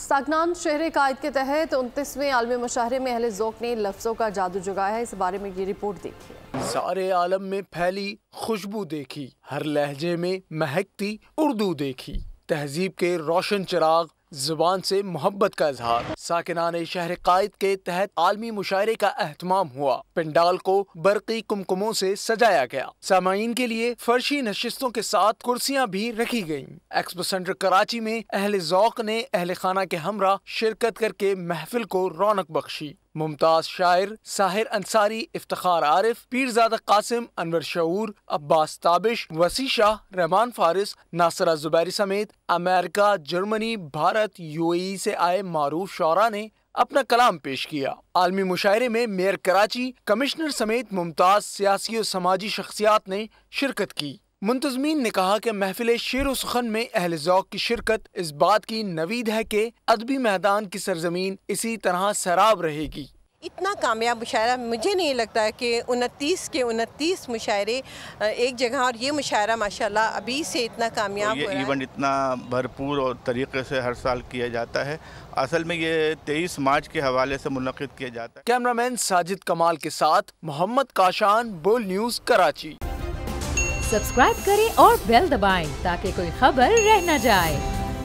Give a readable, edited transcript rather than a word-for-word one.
ساکنان شہر قائد کے تحت 29ویں عالمی مشاعرے میں اہل ذوق نے لفظوں کا جادو جگایا ہے۔ اس بارے میں یہ رپورٹ دیکھیے۔ سارے عالم میں پھیلی خوشبو دیکھی، ہر لہجے میں مہکتی اردو دیکھی، تہذیب کے روشن چراغ، زبان سے محبت کا اظہار۔ ساکنان شہر قائد کے تحت عالمی مشاعرے کا اہتمام ہوا۔ پنڈال کو برقی کمکموں سے سجایا گیا۔ سامعین کے لیے فرشی نشستوں کے ساتھ کرسیاں بھی رکھی گئیں۔ ایکسپو سینٹر کراچی میں اہل ذوق نے اہل خانہ کے ہمراہ شرکت کر کے محفل کو رونق بخشی۔ ممتاز شاعر ساحر انصاری، افتخار عارف، پیرزادہ قاسم، انور شعور، عباس تابش، وسیع شاہ، رحمان فارس، ناصرہ زبیری سمیت امریکہ، جرمنی، بھارت، UAE سے آئے معروف شعراء نے اپنا کلام پیش کیا۔ عالمی مشاعرے میں میئر کراچی، کمشنر سمیت ممتاز سیاسی و سماجی شخصیات نے شرکت کی۔ منتظمین نے کہا کہ محفل شعر و سخن میں اہل ذوق کی شرکت اس بات کی نوید ہے کہ ادبی میدان کی سرزمین اسی طرح سیراب رہے گی۔ اتنا کامیاب مشاعرہ مجھے نہیں لگتا ہے کہ 29 مشاعرے ایک جگہ، اور یہ مشاعرہ ماشاءاللہ ابھی سے اتنا کامیاب ہو رہا ہے۔ یہ ایونٹ اتنا بھرپور اور طریقے سے ہر سال کیا جاتا ہے۔ اصل میں یہ 23 مارچ کے حوالے سے منعقد کیا جاتا ہے۔ کیمرامین ساجد کمال کے ساتھ محمد کاشان، بول نیوز، کراچی۔ سبسکرائب کریں اور بیل دبائیں تاکہ کوئی خبر رہ نہ جائے۔